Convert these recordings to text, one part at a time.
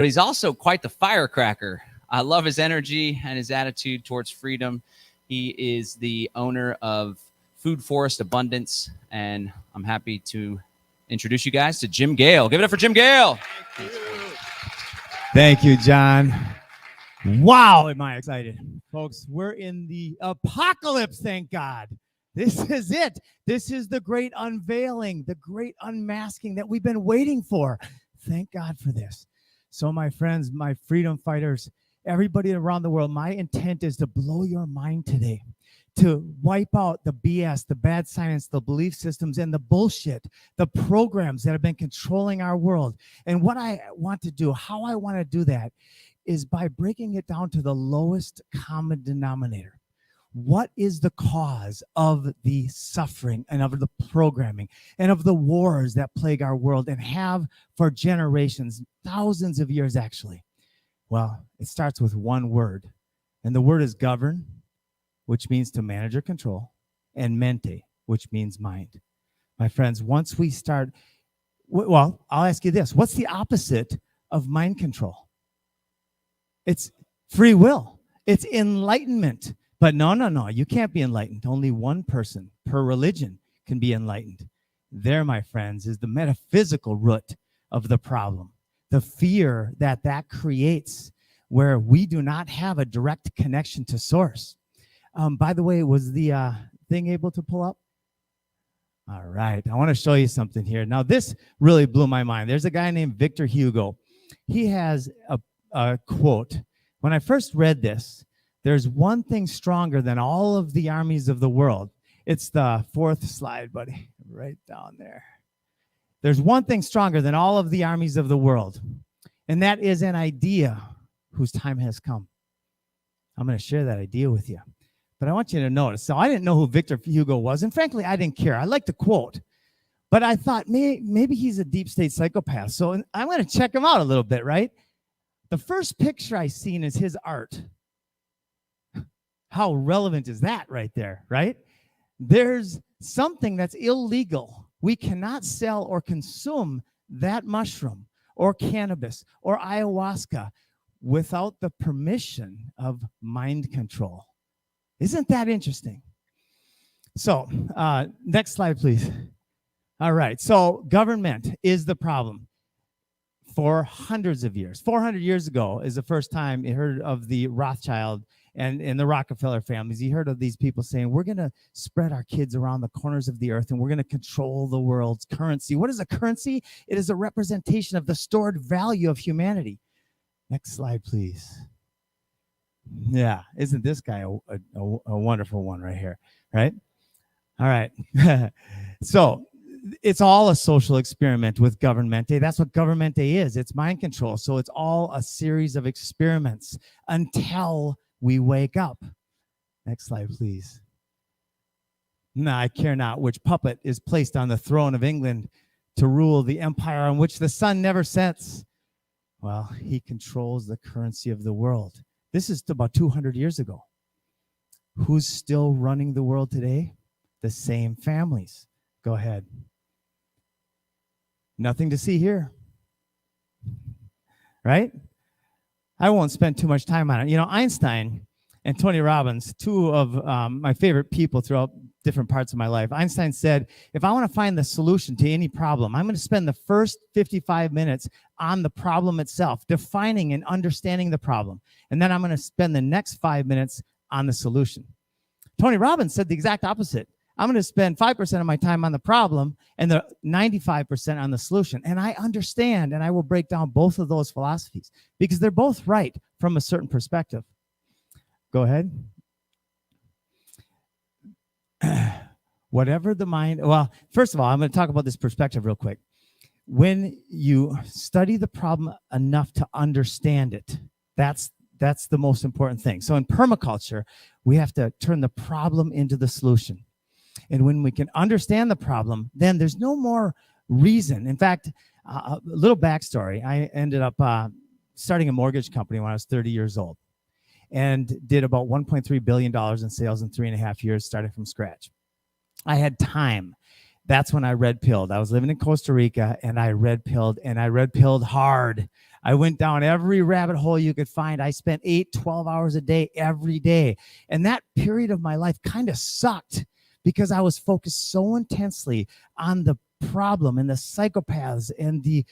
but he's also quite the firecracker. I love his energy and his attitude towards freedom. He is the owner of Food Forest Abundance, and I'm happy to introduce you guys to Jim Gale. Give it up for Jim Gale. Thank you, John. Wow, am I excited. Folks, we're in the apocalypse, thank God. This is it. This is the great unveiling, the great unmasking that we've been waiting for. Thank God for this. So my friends, my freedom fighters, everybody around the world, my intent is to blow your mind today, to wipe out the BS, the bad science, the belief systems, and the bullshit, the programs that have been controlling our world. And what I want to do, how I want to do that, is by breaking it down to the lowest common denominator. What is the cause of the suffering and of the programming and of the wars that plague our world and have for generations, thousands of years actually? Well, it starts with one word, and the word is govern, which means to manage or control, and mente, which means mind. My friends, once we start, well, I'll ask you this. What's the opposite of mind control? It's free will. It's enlightenment. But no, you can't be enlightened. Only one person per religion can be enlightened. There, my friends, is the metaphysical root of the problem. The fear that creates where we do not have a direct connection to source. By the way, was the thing able to pull up? All right, I want to show you something here. Now, this really blew my mind. There's a guy named Victor Hugo. He has a quote. When I first read this, there's one thing stronger than all of the armies of the world. It's the fourth slide, buddy, right down there. There's one thing stronger than all of the armies of the world, and that is an idea whose time has come. I'm going to share that idea with you, but I want you to notice. So I didn't know who Victor Hugo was, and frankly, I didn't care. I like the quote, but I thought maybe he's a deep state psychopath, so I'm going to check him out a little bit, right? The first picture I seen is his art. How relevant is that right there, right? There's something that's illegal. We cannot sell or consume that mushroom or cannabis or ayahuasca without the permission of mind control. Isn't that interesting? So, next slide, please. All right, so government is the problem for hundreds of years. 400 years ago is the first time you heard of the Rothschild and the Rockefeller families. You heard of these people saying, we're going to spread our kids around the corners of the earth and we're going to control the world's currency. What is a currency? It is a representation of the stored value of humanity. Next slide, please. Yeah, isn't this guy a wonderful one right here, right? All right. So it's all a social experiment with governmente. That's what governmente is. It's mind control. So it's all a series of experiments until we wake up. Next slide, please. No, I care not which puppet is placed on the throne of England to rule the empire on which the sun never sets. Well, he controls the currency of the world. This is about 200 years ago. Who's still running the world today? The same families. Go ahead. Nothing to see here. Right? I won't spend too much time on it. You know, Einstein and Tony Robbins, two of my favorite people throughout different parts of my life. Einstein said, if I want to find the solution to any problem, I'm going to spend the first 55 minutes on the problem itself, defining and understanding the problem. And then I'm going to spend the next 5 minutes on the solution. Tony Robbins said the exact opposite. I'm going to spend 5% of my time on the problem and the 95% on the solution. And I understand, and I will break down both of those philosophies because they're both right from a certain perspective. Go ahead. Whatever the mind, well, first of all, I'm going to talk about this perspective real quick. When you study the problem enough to understand it, that's the most important thing. So in permaculture, we have to turn the problem into the solution. And when we can understand the problem, then there's no more reason. In fact, a little backstory, I ended up starting a mortgage company when I was 30 years old and did about $1.3 billion in sales in 3.5 years, starting from scratch. I had time. That's when I red pilled. I was living in Costa Rica and I red pilled hard. I went down every rabbit hole you could find. I spent 8-12 hours a day every day. And that period of my life kind of sucked because I was focused so intensely on the problem and the psychopaths and the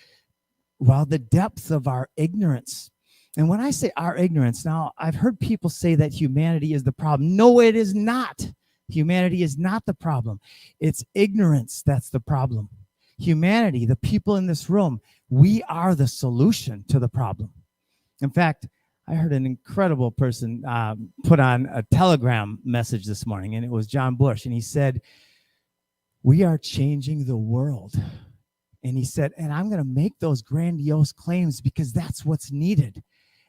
depth of our ignorance. And when I say our ignorance, now I've heard people say that humanity is the problem. No, it is not. Humanity is not the problem. It's ignorance that's the problem. Humanity, the people in this room, we are the solution to the problem. In fact, I heard an incredible person put on a Telegram message this morning, and it was John Bush, and he said, "We are changing the world." And he said, and I'm going to make those grandiose claims because that's what's needed.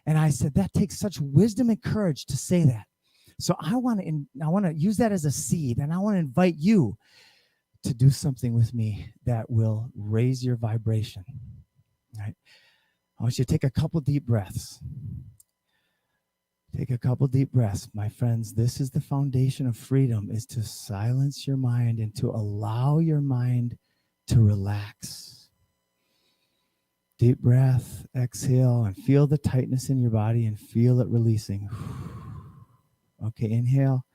And I said, that takes such wisdom and courage to say that. So I want to use that as a seed, and I want to invite you to do something with me that will raise your vibration. All right? I want you to take a couple deep breaths. Take a couple deep breaths, my friends. This is the foundation of freedom, is to silence your mind and to allow your mind to relax. Deep breath, exhale, and feel the tightness in your body and feel it releasing. Okay, inhale.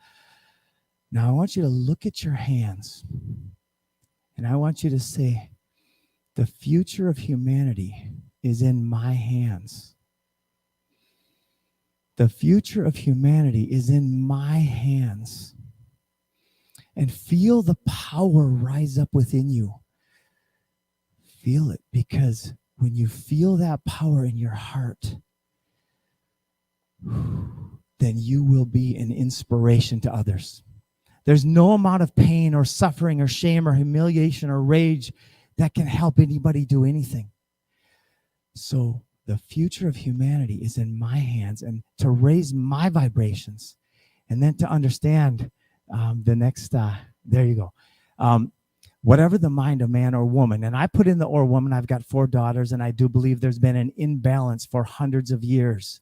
Now I want you to look at your hands, and I want you to say, the future of humanity is in my hands. The future of humanity is in my hands. And feel the power rise up within you. Feel it, because when you feel that power in your heart, then you will be an inspiration to others. There's no amount of pain or suffering or shame or humiliation or rage that can help anybody do anything. So the future of humanity is in my hands, and to raise my vibrations, and then to understand the next, there you go. Whatever the mind of man or woman, and I put in the or woman, I've got 4 daughters, and I do believe there's been an imbalance for hundreds of years.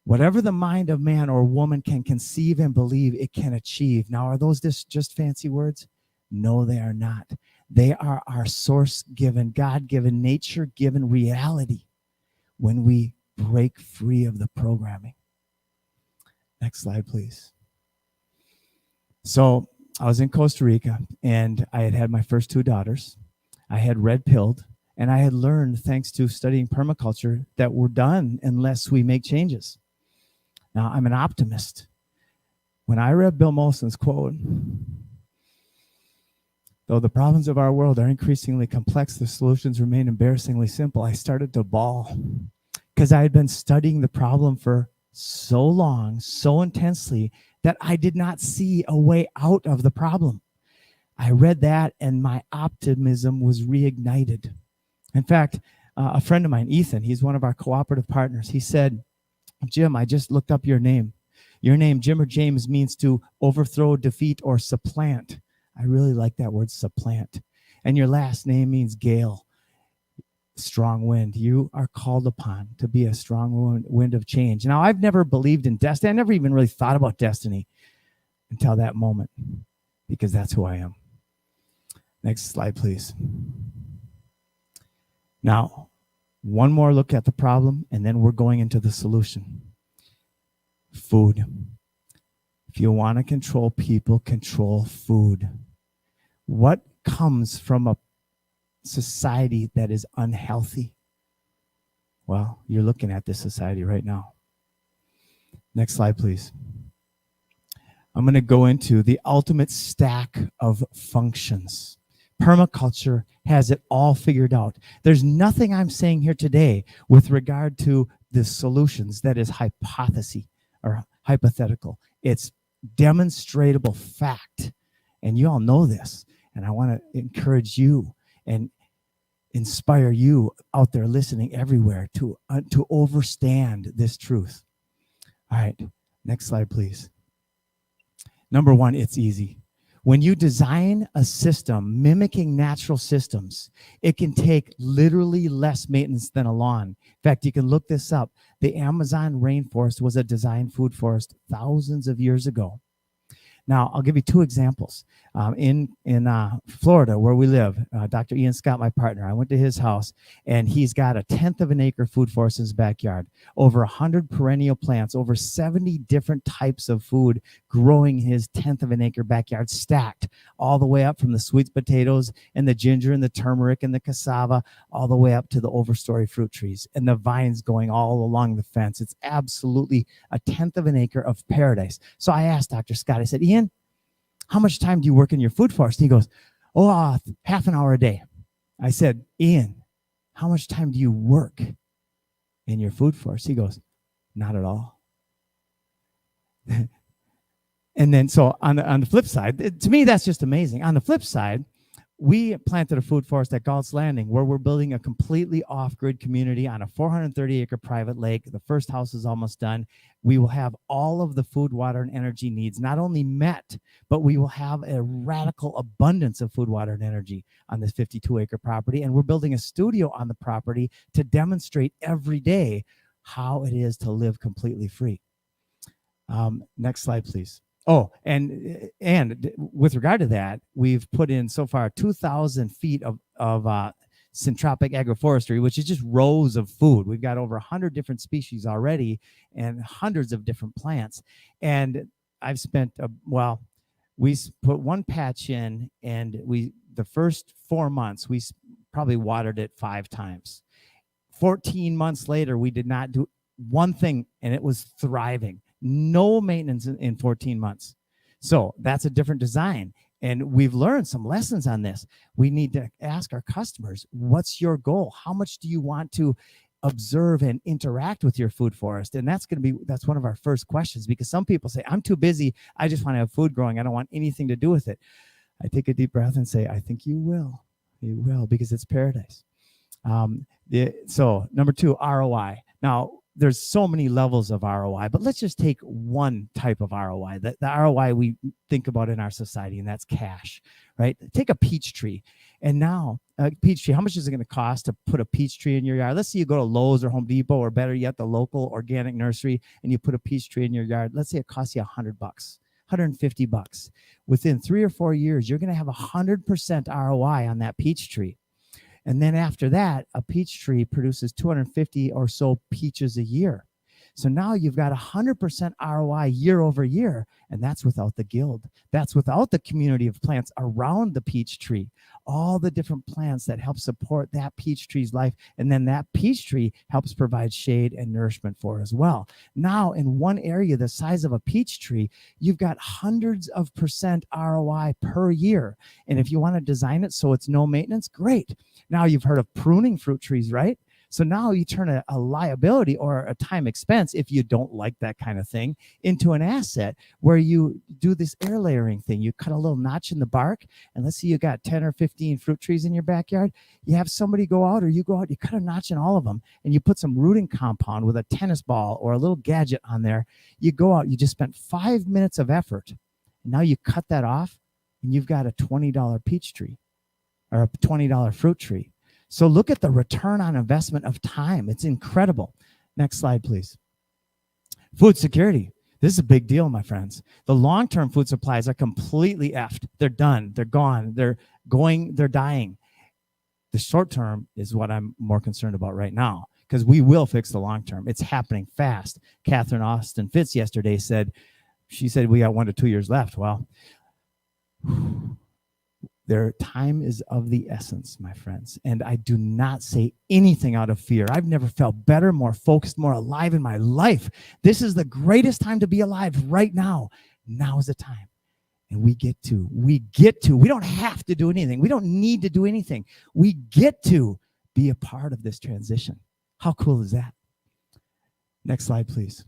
Whatever the mind of man or woman can conceive and believe, it can achieve. Now, are those just fancy words? No, they are not. They are our source-given, God-given, nature-given reality when we break free of the programming. Next slide, please. So I was in Costa Rica, and I had my first 2 daughters. I had red-pilled, and I had learned, thanks to studying permaculture, that we're done unless we make changes. Now, I'm an optimist. When I read Bill Molson's quote, though the problems of our world are increasingly complex, the solutions remain embarrassingly simple, I started to bawl, because I had been studying the problem for so long, so intensely, that I did not see a way out of the problem. I read that, and my optimism was reignited. In fact, a friend of mine, Ethan, he's one of our cooperative partners, he said, "Jim, I just looked up your name. Your name, Jim or James, means to overthrow, defeat, or supplant." I really like that word, supplant. And your last name means Gale, strong wind. You are called upon to be a strong wind of change. Now, I've never believed in destiny. I never even really thought about destiny until that moment, because that's who I am. Next slide, please. Now, one more look at the problem, and then we're going into the solution. Food. If you want to control people, control food. What comes from a society that is unhealthy? Well, you're looking at this society right now. Next slide, please. I'm going to go into the ultimate stack of functions. Permaculture has it all figured out. There's nothing I'm saying here today with regard to the solutions that is hypothesis or hypothetical. It's demonstrable fact. And you all know this. And I want to encourage you and inspire you out there listening everywhere to understand this truth. All right, next slide, please. Number 1, it's easy. When you design a system mimicking natural systems, it can take literally less maintenance than a lawn. In fact, you can look this up. The Amazon rainforest was a designed food forest thousands of years ago. Now, I'll give you two examples. In Florida, where we live, Dr. Ian Scott, my partner, I went to his house, and he's got a 1/10 of an acre food forest in his backyard, over 100 perennial plants, over 70 different types of food growing his 1/10 of an acre backyard, stacked all the way up from the sweet potatoes and the ginger and the turmeric and the cassava, all the way up to the overstory fruit trees and the vines going all along the fence. It's absolutely a 1/10 of an acre of paradise. So I asked Dr. Scott, I said, Ian, how much time do you work in your food forest? He goes, half an hour a day. I said, Ian, how much time do you work in your food forest? He goes, not at all. And then, so on the flip side, to me, that's just amazing. On the flip side, we planted a food forest at Galt's Landing, where we're building a completely off-grid community on a 430-acre private lake. The first house is almost done. We will have all of the food, water, and energy needs not only met, but we will have a radical abundance of food, water, and energy on this 52-acre property. And we're building a studio on the property to demonstrate every day how it is to live completely free. Next slide, please. Oh, and with regard to that, we've put in so far 2,000 feet of Syntropic Agroforestry, which is just rows of food. We've got over 100 different species already and hundreds of different plants. And I've spent, we put one patch in, and the first 4 months, we probably watered it 5 times. 14 months later, we did not do one thing, and it was thriving. No maintenance in 14 months. So that's a different design. And we've learned some lessons on this. We need to ask our customers, what's your goal? How much do you want to observe and interact with your food forest? And that's one of our first questions, because some people say, I'm too busy. I just want to have food growing. I don't want anything to do with it. I take a deep breath and say, I think you will. You will, because it's paradise. So number 2, ROI. Now, there's so many levels of ROI, but let's just take one type of ROI, the ROI we think about in our society, and that's cash, right? Take a peach tree. And now, a peach tree, how much is it going to cost to put a peach tree in your yard? Let's say you go to Lowe's or Home Depot, or better yet, the local organic nursery, and you put a peach tree in your yard. Let's say it costs you $100, $150. Within 3 or 4 years, you're going to have 100% ROI on that peach tree. And then after that, a peach tree produces 250 or so peaches a year. So now you've got 100% ROI year over year, and that's without the guild. That's without the community of plants around the peach tree, all the different plants that help support that peach tree's life, and then that peach tree helps provide shade and nourishment for as well. Now, in one area the size of a peach tree, you've got hundreds of % ROI per year. And if you want to design it so it's no maintenance, great. Now, you've heard of pruning fruit trees, right? So now you turn a liability or a time expense, if you don't like that kind of thing, into an asset where you do this air layering thing. You cut a little notch in the bark, and let's say you got 10 or 15 fruit trees in your backyard. You have somebody go out, or you go out, you cut a notch in all of them, and you put some rooting compound with a tennis ball or a little gadget on there. You go out, you just spent 5 minutes of effort, and now you cut that off, and you've got a $20 peach tree or a $20 fruit tree. So look at the return on investment of time. It's incredible. Next slide, please. Food security. This is a big deal, my friends. The long-term food supplies are completely effed. They're done. They're gone. They're dying. The short term is what I'm more concerned about right now, because we will fix the long term. It's happening fast. Catherine Austin Fitz yesterday said we got 1 to 2 years left. Well, their time is of the essence, my friends. And I do not say anything out of fear. I've never felt better, more focused, more alive in my life. This is the greatest time to be alive right now. Now is the time. And we don't have to do anything. We don't need to do anything. We get to be a part of this transition. How cool is that? Next slide, please.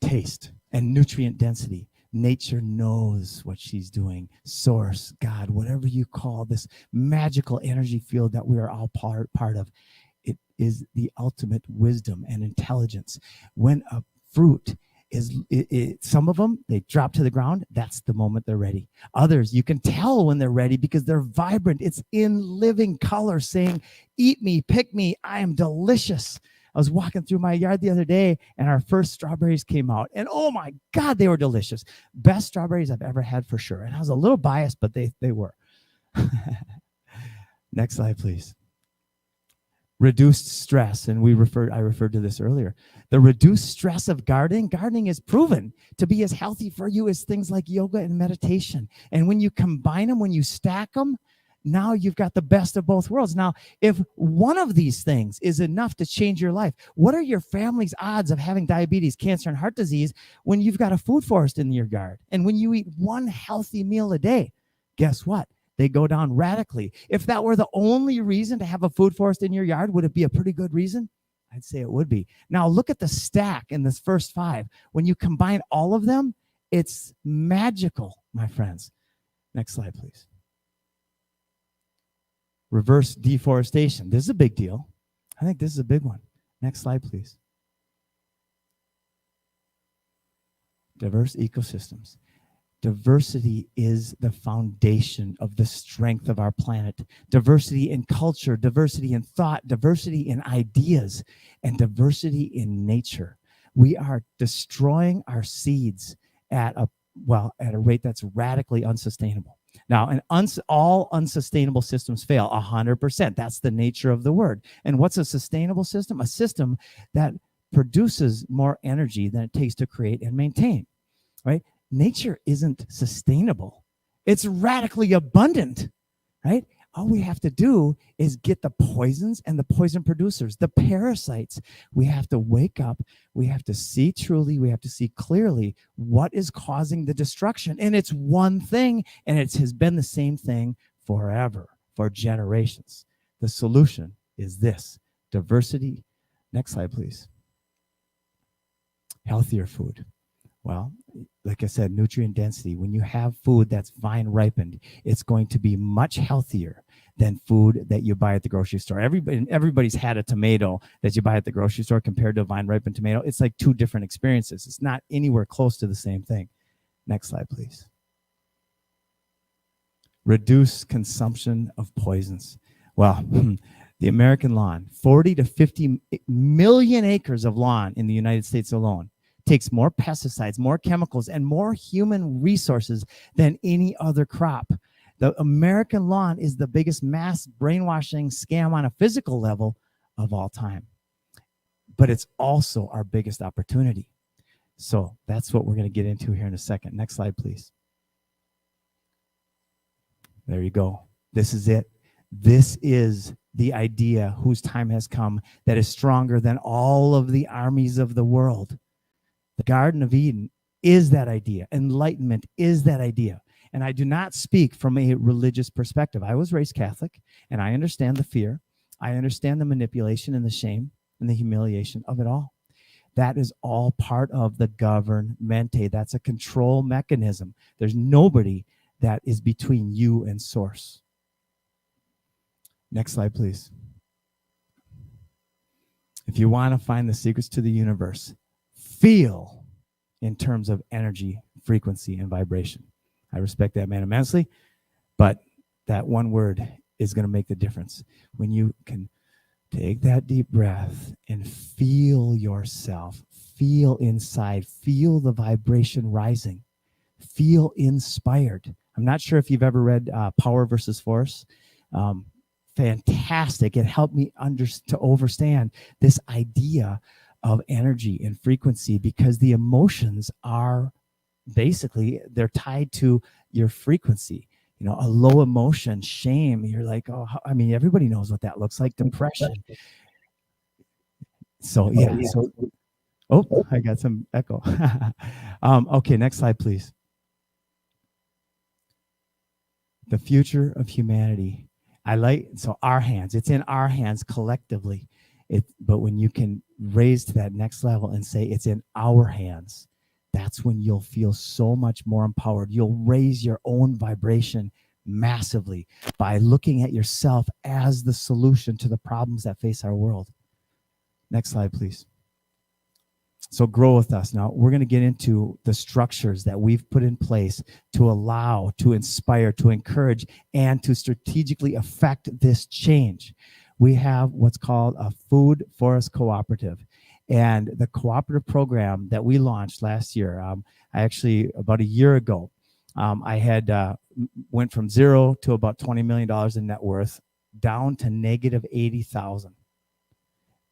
Taste and nutrient density. Nature knows what she's doing. Source, God, whatever you call this magical energy field that we are all part of, it is the ultimate wisdom and intelligence. When a fruit is, some of them, they drop to the ground, that's the moment they're ready. Others, you can tell when they're ready because they're vibrant. It's in living color saying, eat me, pick me, I am delicious. I was walking through my yard the other day, and our first strawberries came out, and oh my God, they were delicious. Best strawberries I've ever had for sure. And I was a little biased, but they were. Next slide, please. Reduced stress, and I referred to this earlier. The reduced stress of gardening is proven to be as healthy for you as things like yoga and meditation. And when you combine them, when you stack them, now you've got the best of both worlds. Now, if one of these things is enough to change your life, what are your family's odds of having diabetes, cancer, and heart disease when you've got a food forest in your yard? And when you eat one healthy meal a day, guess what? They go down radically. If that were the only reason to have a food forest in your yard, would it be a pretty good reason? I'd say it would be. Now, look at the stack in this first 5. When you combine all of them, it's magical, my friends. Next slide, please. Reverse deforestation. This is a big deal. I think this is a big one. Next slide, please. Diverse ecosystems. Diversity is the foundation of the strength of our planet. Diversity in culture, diversity in thought, diversity in ideas, and diversity in nature. We are destroying our seeds at a rate that's radically unsustainable. Now, all unsustainable systems fail 100%. That's the nature of the word. And what's a sustainable system? A system that produces more energy than it takes to create and maintain, right? Nature isn't sustainable. It's radically abundant, right? All we have to do is get the poisons and the poison producers, the parasites. We have to wake up. We have to see truly. We have to see clearly what is causing the destruction. And it's one thing, and it has been the same thing forever, for generations. The solution is this: diversity. Next slide, please. Healthier food. Well, like I said, nutrient density. When you have food that's vine ripened, it's going to be much healthier than food that you buy at the grocery store. Everybody's had a tomato that you buy at the grocery store compared to a vine ripened tomato. It's like 2 different experiences. It's not anywhere close to the same thing. Next slide, please. Reduce consumption of poisons. Well, the American lawn, 40 to 50 million acres of lawn in the United States alone, takes more pesticides, more chemicals, and more human resources than any other crop. The American lawn is the biggest mass brainwashing scam on a physical level of all time. But it's also our biggest opportunity. So that's what we're going to get into here in a second. Next slide, please. There you go. This is it. This is the idea whose time has come that is stronger than all of the armies of the world. The Garden of Eden is that idea. Enlightenment is that idea. And I do not speak from a religious perspective. I was raised Catholic, and I understand the fear. I understand the manipulation and the shame and the humiliation of it all. That is all part of the governmente. That's a control mechanism. There's nobody that is between you and source. Next slide, please. If you want to find the secrets to the universe, feel in terms of energy, frequency, and vibration. I respect that man immensely, but that one word is going to make the difference. When you can take that deep breath and feel yourself, feel inside, feel the vibration rising, feel inspired. I'm not sure if you've ever read Power versus Force. Fantastic. It helped me to understand this idea of energy and frequency, because the emotions are basically, they're tied to your frequency. You know, a low emotion, shame, you're like, oh, I mean, everybody knows what that looks like. Depression. So yeah. Oh, I got some echo. Okay, next slide, please. The future of humanity. So our hands, it's in our hands collectively. But when you can raise to that next level and say it's in our hands, that's when you'll feel so much more empowered. You'll raise your own vibration massively by looking at yourself as the solution to the problems that face our world. Next slide, please. So grow with us. Now, we're going to get into the structures that we've put in place to allow, to inspire, to encourage, and to strategically affect this change. we have what's called a food forest cooperative. And the cooperative program that we launched last year, I actually, about a year ago, I had went from zero to about $20 million in net worth, down to negative 80,000.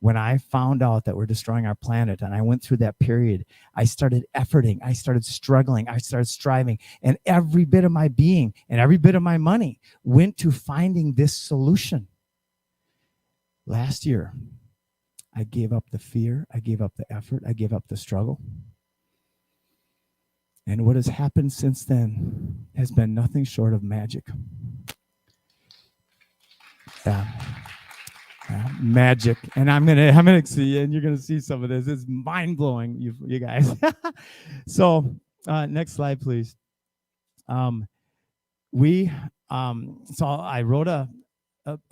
When I found out that we're destroying our planet, and I went through that period, I started efforting, I started struggling, I started striving, and every bit of my being and every bit of my money went to finding this solution. Last year, I gave up the fear, I gave up the effort, I gave up the struggle. And what has happened since then has been nothing short of magic. Magic. And I'm gonna see, and you're gonna see some of this. It's mind-blowing, you guys. So next slide, please. So I wrote a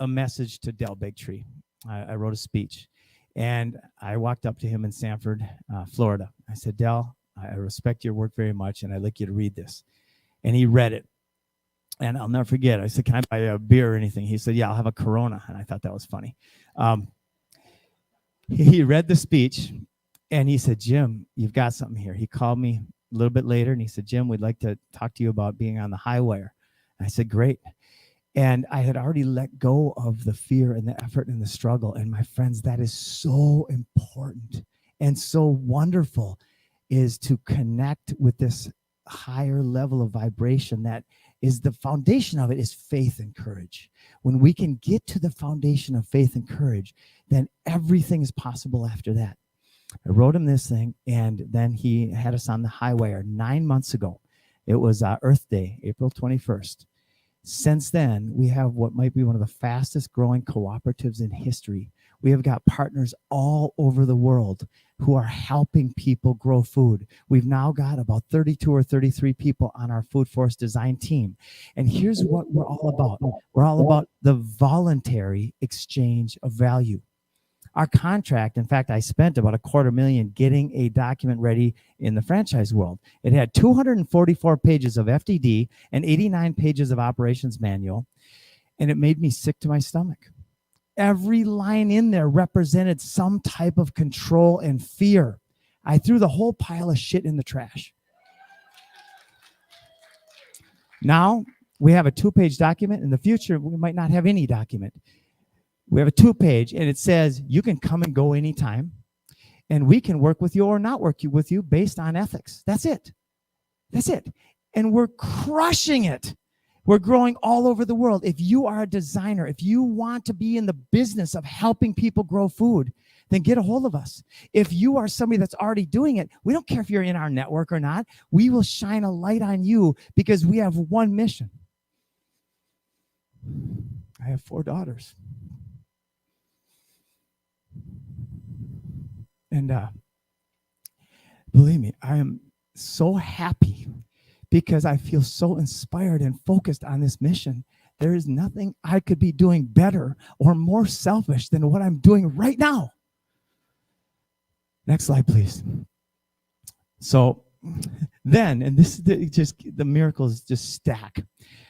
message to Del Bigtree. I wrote a speech, and I walked up to him in Sanford, Florida. I said, Del, I respect your work very much, and I'd like you to read this. And he read it. And I'll never forget. I said, can I buy a beer or anything? He said, yeah, I'll have a Corona. And I thought that was funny. He read the speech, and he said, Jim, you've got something here. He called me a little bit later, and he said, Jim, we'd like to talk to you about being on the high wire. I said, great. And I had already let go of the fear and the effort and the struggle. And my friends, that is so important and so wonderful, is to connect with this higher level of vibration that is the foundation of it is faith and courage. When we can get to the foundation of faith and courage, then everything is possible after that. I wrote him this thing, and then he had us on the highway 9 months ago. It was Earth Day, April 21st. Since then, we have what might be one of the fastest growing cooperatives in history. We have got partners all over the world who are helping people grow food. We've now got about 32 or 33 people on our food forest design team. And here's what we're all about. We're all about the voluntary exchange of value. Our contract, in fact, I spent about $250,000 getting a document ready in the franchise world. It had 244 pages of FDD and 89 pages of operations manual, and it made me sick to my stomach. Every line in there represented some type of control and fear. I threw the whole pile of shit in the trash. Now we have a 2-page document. In the future, we might not have any document. We have a 2-page, and it says you can come and go anytime, and we can work with you or not work with you based on ethics. That's it. That's it. And we're crushing it. We're growing all over the world. If you are a designer, if you want to be in the business of helping people grow food, then get a hold of us. If you are somebody that's already doing it, we don't care if you're in our network or not. We will shine a light on you because we have one mission. I have 4 daughters. And believe me, I am so happy because I feel so inspired and focused on this mission. There is nothing I could be doing better or more selfish than what I'm doing right now. Next slide, please. So then, and this is just the miracles just stack.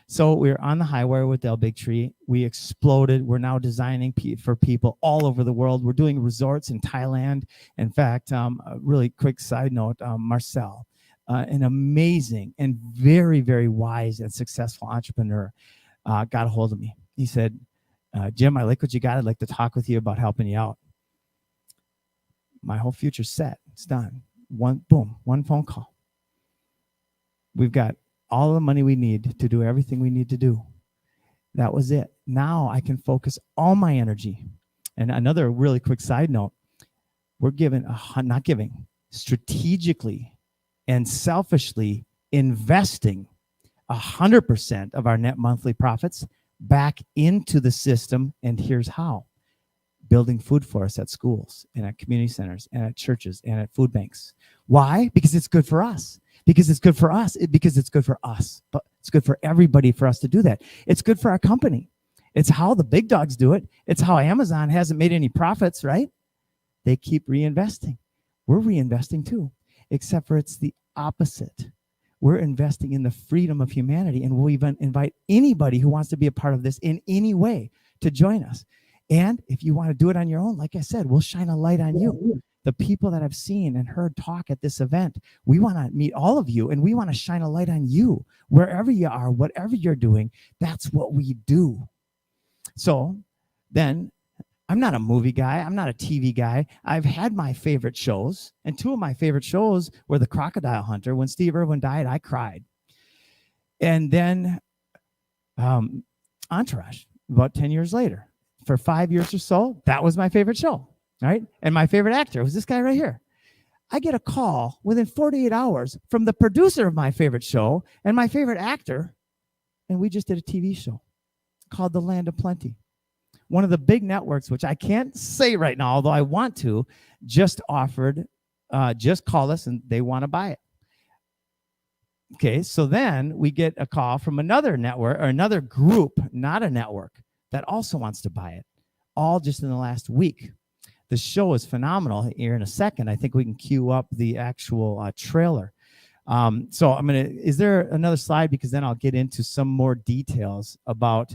So we're on the highway with Del Bigtree. We exploded. We're now designing for people all over the world. We're doing resorts in Thailand. In fact, a really quick side note, Marcel, an amazing and very, very wise and successful entrepreneur, got a hold of me. He said, Jim, I like what you got. I'd like to talk with you about helping you out. My whole future's set. It's done. One phone call. We've got all the money we need to do everything we need to do. That was it. Now I can focus all my energy. And another really quick side note, we're strategically and selfishly investing 100% of our net monthly profits back into the system. And here's how. Building food forests at schools and at community centers and at churches and at food banks. Why? Because it's good for us. Because it's good for us. Because it's good for us. But it's good for everybody for us to do that. It's good for our company. It's how the big dogs do it. It's how Amazon hasn't made any profits, right? They keep reinvesting. We're reinvesting too, except for it's the opposite. We're investing in the freedom of humanity, and we'll even invite anybody who wants to be a part of this in any way to join us. And if you want to do it on your own, like I said, we'll shine a light on you. The people that I've seen and heard talk at this event, we want to meet all of you, and we want to shine a light on you. Wherever you are, whatever you're doing, that's what we do. So then, I'm not a movie guy. I'm not a TV guy. I've had my favorite shows, and two of my favorite shows were The Crocodile Hunter. When Steve Irwin died, I cried. And then Entourage, about 10 years later. For 5 years or so, that was my favorite show, right? And my favorite actor was this guy right here. I get a call within 48 hours from the producer of my favorite show and my favorite actor, and we just did a TV show called The Land of Plenty. One of the big networks, which I can't say right now, although I want to, just offered, just call us and they want to buy it. Okay, so then we get a call from another network or another group, not a network, that also wants to buy it, all just in the last week. The show is phenomenal. Here in a second, I think we can cue up the actual trailer. So I'm going to, is there another slide? Because then I'll get into some more details about,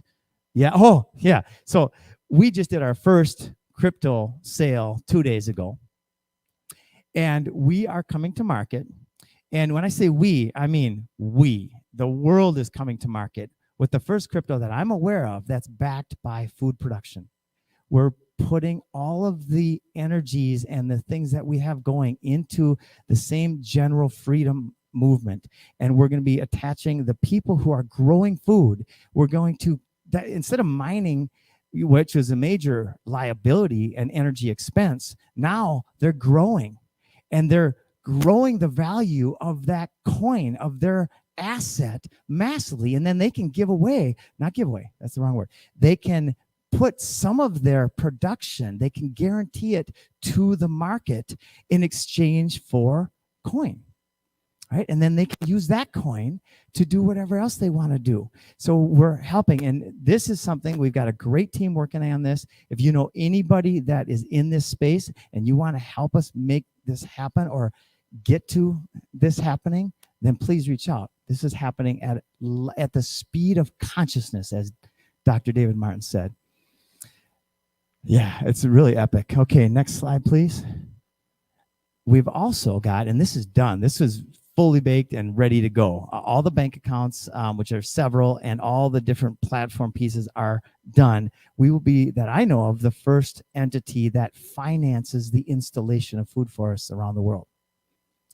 so we just did our first crypto sale 2 days ago, and we are coming to market. And when I say we, I mean we. The world is coming to market with the first crypto that I'm aware of that's backed by food production. We're putting all of the energies and the things that we have going into the same general freedom movement. And we're going to be attaching the people who are growing food. We're going to, that instead of mining, which is a major liability and energy expense, now they're growing, and they're growing the value of that coin, of their asset, massively. And then they can not give away, that's the wrong word. They can put some of their production, they can guarantee it to the market in exchange for coin, right? And then they can use that coin to do whatever else they want to do. So we're helping, and this is something, we've got a great team working on this. If you know anybody that is in this space and you want to help us make this happen or get to this happening, then please reach out. This is happening at the speed of consciousness, as Dr. David Martin said. Yeah, it's really epic. Okay, next slide, please. We've also got, and this is done, this is fully baked and ready to go. All the bank accounts, which are several, and all the different platform pieces are done. We will be, that I know of, the first entity that finances the installation of food forests around the world.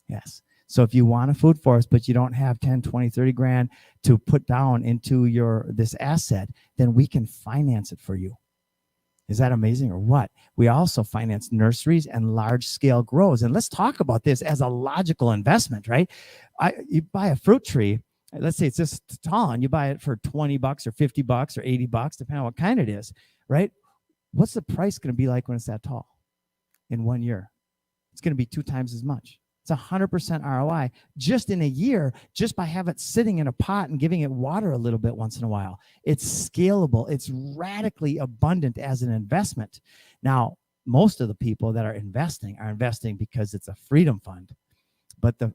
Yes. So if you want a food forest, but you don't have 10, 20, 30 grand to put down into this asset, then we can finance it for you. Is that amazing or what? We also finance nurseries and large scale grows. And let's talk about this as a logical investment, right? You buy a fruit tree, let's say it's this tall, and you buy it for $20 or $50 or $80, depending on what kind it is, right? What's the price going to be like when it's that tall in 1 year? It's going to be 2 times as much. It's 100% ROI just in a year, just by having it sitting in a pot and giving it water a little bit once in a while. It's scalable. It's radically abundant as an investment. Now, most of the people that are investing because it's a freedom fund. But the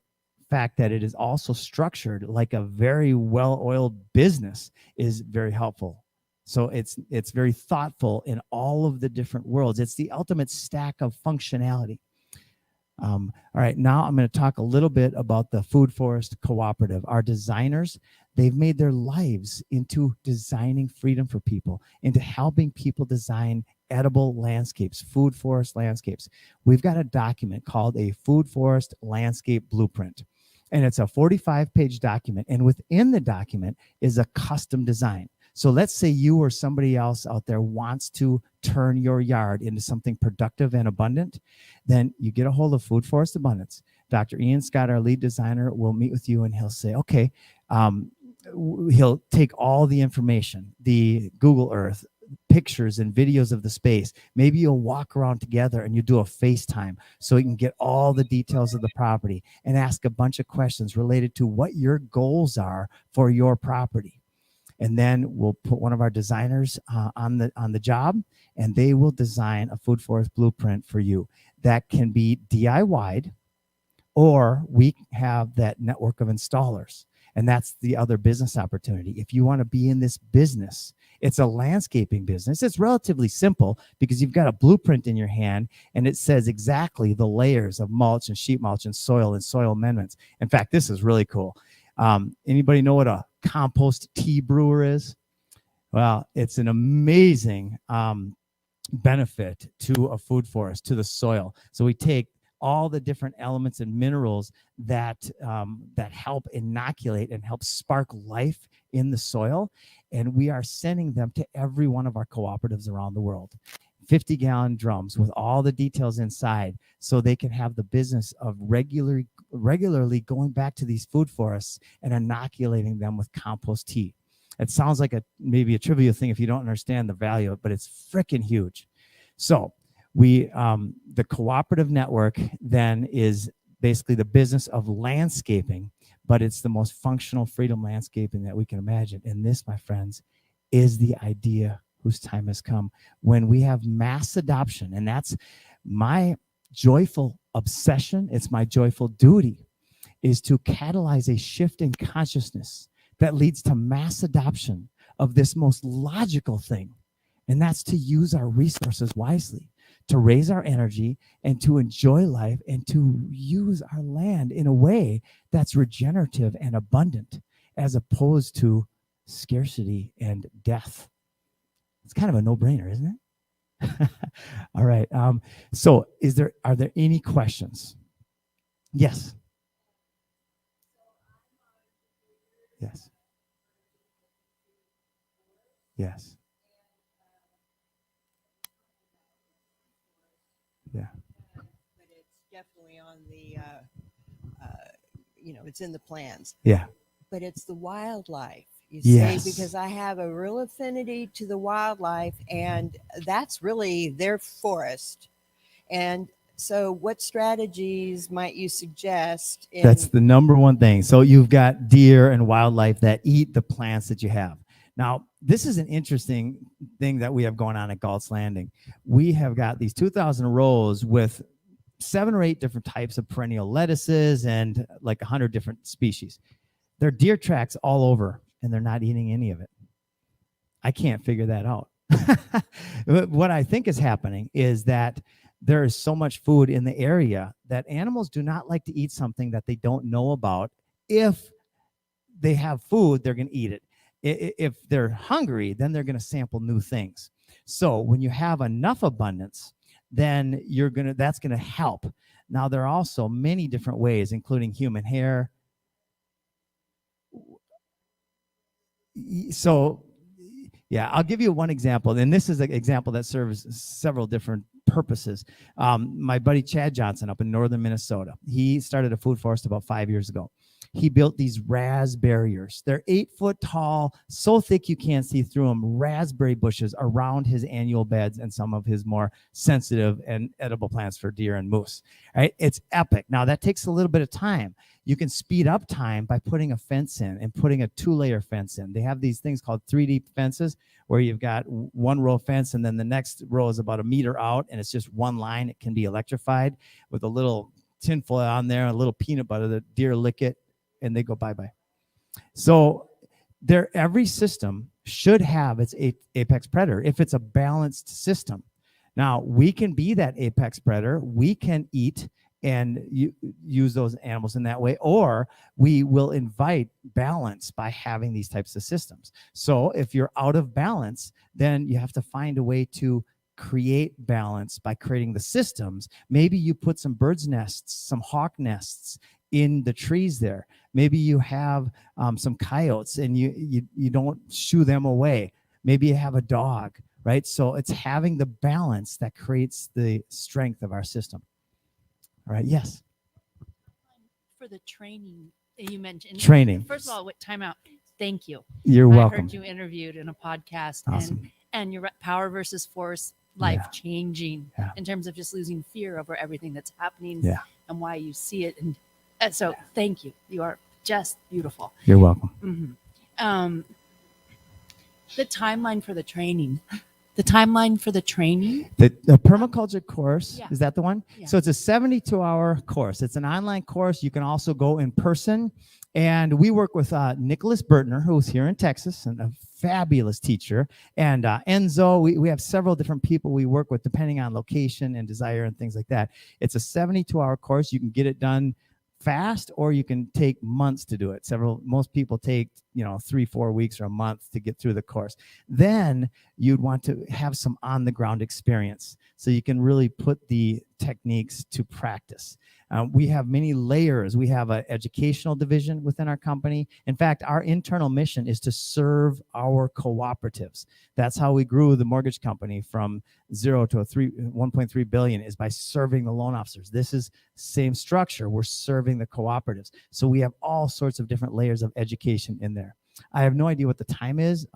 fact that it is also structured like a very well-oiled business is very helpful. So it's very thoughtful in all of the different worlds. It's the ultimate stack of functionality. All right, now I'm going to talk a little bit about the Food Forest Cooperative. Our designers, they've made their lives into designing freedom for people, into helping people design edible landscapes, food forest landscapes. We've got a document called a Food Forest Landscape Blueprint, and it's a 45-page document, and within the document is a custom design. So let's say you or somebody else out there wants to turn your yard into something productive and abundant, then you get a hold of Food Forest Abundance. Dr. Ian Scott, our lead designer, will meet with you, and he'll say, okay, he'll take all the information, the Google Earth, pictures and videos of the space. Maybe you'll walk around together and you do a FaceTime so you can get all the details of the property and ask a bunch of questions related to what your goals are for your property. And then we'll put one of our designers on the job, and they will design a food forest blueprint for you that can be DIY'd, or we have that network of installers. And that's the other business opportunity. If you want to be in this business, it's a landscaping business. It's relatively simple because you've got a blueprint in your hand and it says exactly the layers of mulch and sheet mulch and soil amendments. In fact, this is really cool. Anybody know what a compost tea brewer is? Well, it's an amazing benefit to a food forest, to the soil. So we take all the different elements and minerals that that help inoculate and help spark life in the soil, and we are sending them to every one of our cooperatives around the world. 50-gallon drums with all the details inside, so they can have the business of regularly going back to these food forests and inoculating them with compost tea. It sounds like maybe a trivial thing if you don't understand the value of it, but it's freaking huge. So we, the cooperative network then is basically the business of landscaping, but it's the most functional freedom landscaping that we can imagine. And this, my friends, is the idea whose time has come, when we have mass adoption. And that's my joyful obsession. It's my joyful duty, is to catalyze a shift in consciousness that leads to mass adoption of this most logical thing. And that's to use our resources wisely, to raise our energy and to enjoy life and to use our land in a way that's regenerative and abundant, as opposed to scarcity and death. It's kind of a no-brainer, isn't it? All right. So are there any questions? Yes. Yes. Yes. Yeah. But it's definitely on the, it's in the plans. Yeah. But it's the wildlife, you Yes. see, because I have a real affinity to the wildlife, and that's really their forest. And so what strategies might you suggest? That's the number one thing. So you've got deer and wildlife that eat the plants that you have. Now, this is an interesting thing that we have going on at Galt's Landing. We have got these 2,000 rows with 7 or 8 different types of perennial lettuces and like 100 different species. There are deer tracks all over, and they're not eating any of it. I can't figure that out. What I think is happening is that there is so much food in the area that animals do not like to eat something that they don't know about. If they have food, they're going to eat it. If they're hungry, then they're going to sample new things. So when you have enough abundance, then that's going to help. Now, there are also many different ways, including human hair. So, yeah, I'll give you one example, and this is an example that serves several different purposes. My buddy Chad Johnson up in northern Minnesota, he started a food forest about 5 years ago. He built these raspberries. They're 8 foot tall, so thick you can't see through them, raspberry bushes around his annual beds and some of his more sensitive and edible plants for deer and moose. Right? It's epic. Now, that takes a little bit of time. You can speed up time by putting a fence in and putting a 2-layer fence in. They have these things called 3D fences where you've got 1 row fence and then the next row is about 1 meter out and it's just one line. It can be electrified with a little tinfoil on there, a little peanut butter. The deer lick it and they go bye-bye. So every system should have its apex predator if it's a balanced system. Now, we can be that apex predator. We can eat and use those animals in that way, or we will invite balance by having these types of systems. So if you're out of balance, then you have to find a way to create balance by creating the systems. Maybe you put some birds' nests, some hawk nests in the trees there. Maybe you have some coyotes and you don't shoo them away. Maybe you have a dog, right? So it's having the balance that creates the strength of our system. All right, yes. For the training that you mentioned. Training. First of all, time out. Thank you. You're welcome. I heard you interviewed in a podcast. Awesome. And your power versus force, life-changing in terms of just losing fear over everything that's happening and why you see it. And so thank you. You are just beautiful. You're welcome. Mm-hmm. The timeline for the training. The timeline for the training? The permaculture course, Yeah. is that the one? Yeah. So it's a 72-hour course. It's an online course. You can also go in person. And we work with Nicholas Bertner, who's here in Texas, and a fabulous teacher. And Enzo, we have several different people we work with depending on location and desire and things like that. It's a 72-hour course. You can get it done fast, or you can take months to do it. Most people take 3-4 weeks or a month to get through the course. Then you'd want to have some on the ground experience so you can really put the techniques to practice. We have many layers. We have an educational division within our company. In fact, our internal mission is to serve our cooperatives. That's how we grew the mortgage company from 0 to 1.3 billion, is by serving the loan officers. This is same structure. We're serving the cooperatives. So we have all sorts of different layers of education in there. I have no idea what the time is.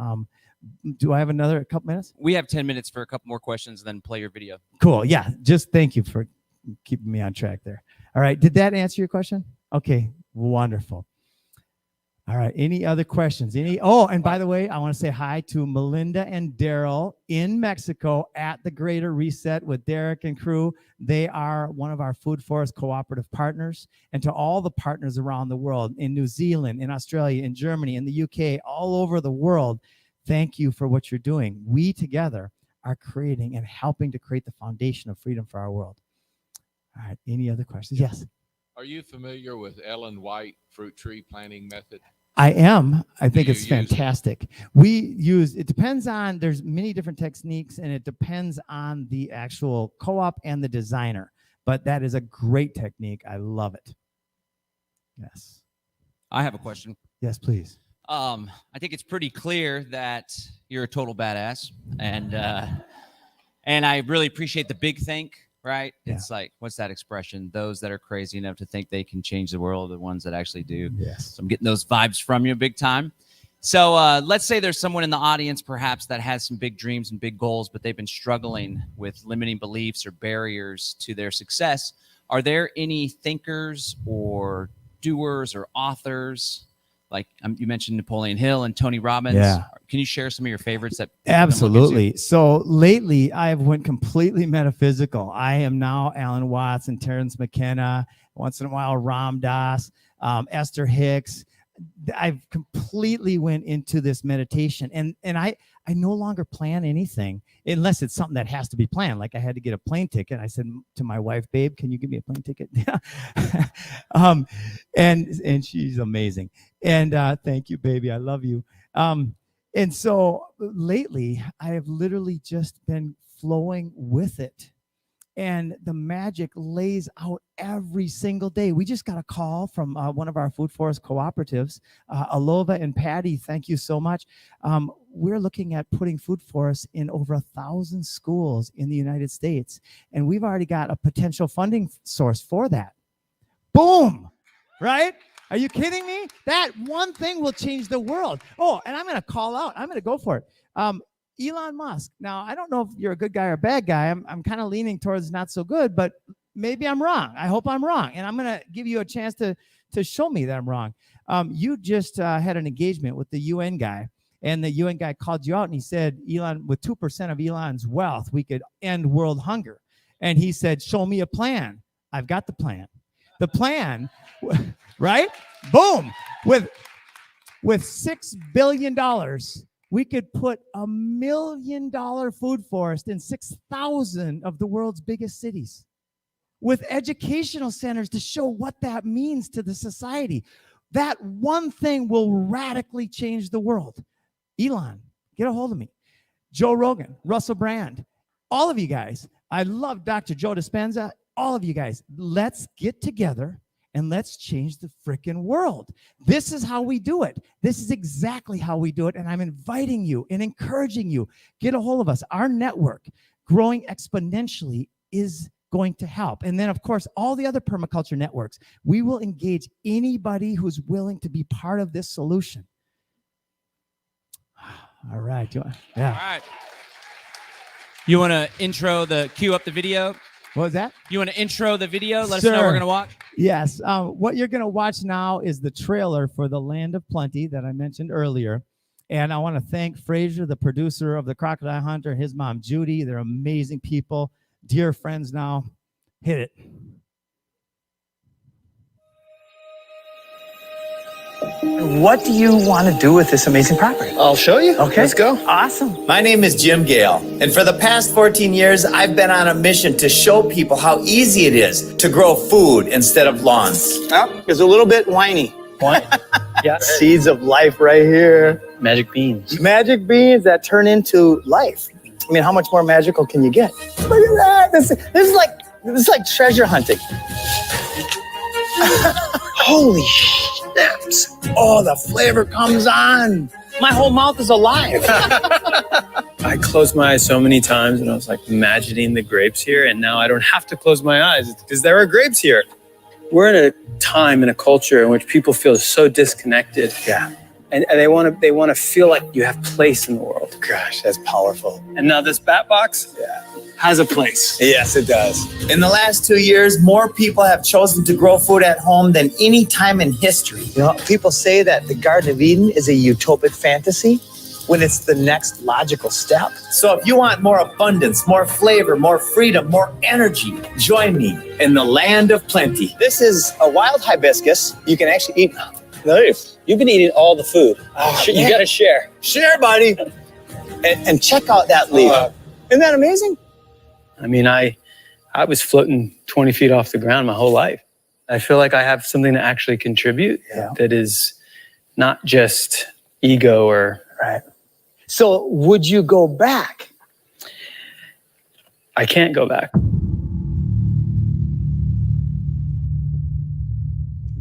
Do I have another couple minutes? We have 10 minutes for a couple more questions, then play your video. Cool. Yeah. Just thank you for keeping me on track there. All right. Did that answer your question? Okay. Wonderful. All right. Any other questions? And by the way, I want to say hi to Melinda and Daryl in Mexico at the Greater Reset with Derek and crew. They are one of our food forest cooperative partners. And to all the partners around the world, in New Zealand, in Australia, in Germany, in the UK, all over the world, thank you for what you're doing. We together are creating and helping to create the foundation of freedom for our world. All right. Any other questions? Yes. Are you familiar with Ellen White fruit tree planting method? I am. I think Do it's you use it? fantastic. It depends on, there's many different techniques, and it depends on the actual co-op and the designer. But that is a great technique. I love it. Yes. I have a question. Yes, please. I think it's pretty clear that you're a total badass, and I really appreciate the big think. Right? Yeah. It's like, what's that expression? Those that are crazy enough to think they can change the world are the ones that actually do. Yes. So I'm getting those vibes from you big time. So let's say there's someone in the audience perhaps that has some big dreams and big goals, but they've been struggling with limiting beliefs or barriers to their success. Are there any thinkers or doers or authors? Like you mentioned Napoleon Hill and Tony Robbins. Yeah. Can you share some of your favorites? Absolutely. So lately, I have went completely metaphysical. I am now Alan Watts and Terrence McKenna. Once in a while, Ram Dass, Esther Hicks. I've completely went into this meditation, and I no longer plan anything unless it's something that has to be planned. Like I had to get a plane ticket. I said to my wife, "Babe, can you give me a plane ticket?" And she's amazing. And thank you, baby. I love you. And so lately, I have literally just been flowing with it. And the magic lays out every single day. We just got a call from one of our food forest cooperatives, Alova and Patty. Thank you so much. We're looking at putting food forests in over 1,000 schools in the United States. And we've already got a potential funding source for that. Boom! Right? Are you kidding me? That one thing will change the world. Oh, and I'm going to call out. I'm going to go for it. Elon Musk. Now, I don't know if you're a good guy or a bad guy. I'm kind of leaning towards not so good, but maybe I'm wrong. I hope I'm wrong. And I'm going to give you a chance to show me that I'm wrong. You just had an engagement with the UN guy, and the UN guy called you out, and he said, Elon, with 2% of Elon's wealth, we could end world hunger. And he said, show me a plan. I've got the plan. The plan, right? Boom. With $6 billion, we could put $1 million food forest in 6,000 of the world's biggest cities, with educational centers to show what that means to the society. That one thing will radically change the world. Elon, get a hold of me. Joe Rogan, Russell Brand, all of you guys. I love Dr. Joe Dispenza. All of you guys, let's get together and let's change the freaking world. This is how we do it. This is exactly how we do it. And I'm inviting you and encouraging you, get a hold of us. Our network growing exponentially is going to help. And then, of course, all the other permaculture networks. We will engage anybody who's willing to be part of this solution. All right. Yeah. All right. You want to cue up the video? What was that? You want to intro the video? Let us know what we're going to watch. Yes. What you're going to watch now is the trailer for The Land of Plenty that I mentioned earlier. And I want to thank Fraser, the producer of The Crocodile Hunter, and his mom, Judy. They're amazing people, dear friends now. Hit it. What do you want to do with this amazing property? I'll show you. Okay. Let's go. Awesome. My name is Jim Gale, and for the past 14 years, I've been on a mission to show people how easy it is to grow food instead of lawns. Well, it's a little bit whiny. What? Yeah. Seeds of life right here. Magic beans. Magic beans that turn into life. I mean, how much more magical can you get? Look at that. This is like treasure hunting. Holy snaps. Oh, the flavor comes on. My whole mouth is alive. I closed my eyes so many times and I was like imagining the grapes here, and now I don't have to close my eyes because there are grapes here. We're in a time in a culture in which people feel so disconnected. Yeah. And they want to feel like you have place in the world. Gosh, that's powerful. And now this bat box has a place. Yes, it does. In the last 2 years, more people have chosen to grow food at home than any time in history. You know, people say that the Garden of Eden is a utopic fantasy when it's the next logical step. So if you want more abundance, more flavor, more freedom, more energy, join me in the land of plenty. This is a wild hibiscus. You can actually eat. Nice. You've been eating all the food. You yeah. got to share. Share, buddy. And check out that leaf. Isn't that amazing? I mean, I was floating 20 feet off the ground my whole life. I feel like I have something to actually contribute that is not just ego or... Right. So would you go back? I can't go back.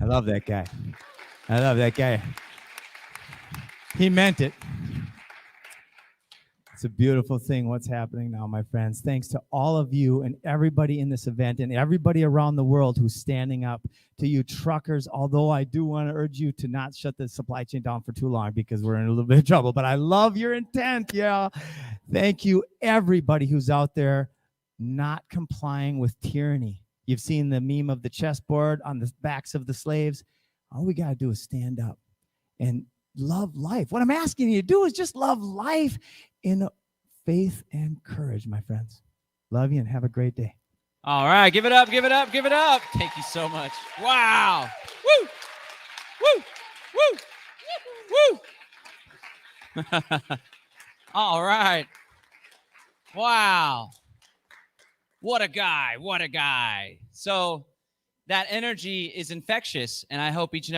I love that guy. I love that guy. He meant it. It's a beautiful thing what's happening now, my friends. Thanks to all of you and everybody in this event and everybody around the world who's standing up. To you truckers, although I do want to urge you to not shut the supply chain down for too long because we're in a little bit of trouble, but I love your intent. Yeah. Thank you, everybody who's out there not complying with tyranny. You've seen the meme of the chessboard on the backs of the slaves. All we got to do is stand up and love life. What I'm asking you to do is just love life in faith and courage, my friends. Love you and have a great day. All right, give it up, give it up, give it up. Thank you so much. Wow. Woo! Woo! Woo! Woo! All right. Wow. What a guy. What a guy. So that energy is infectious, and I hope each and every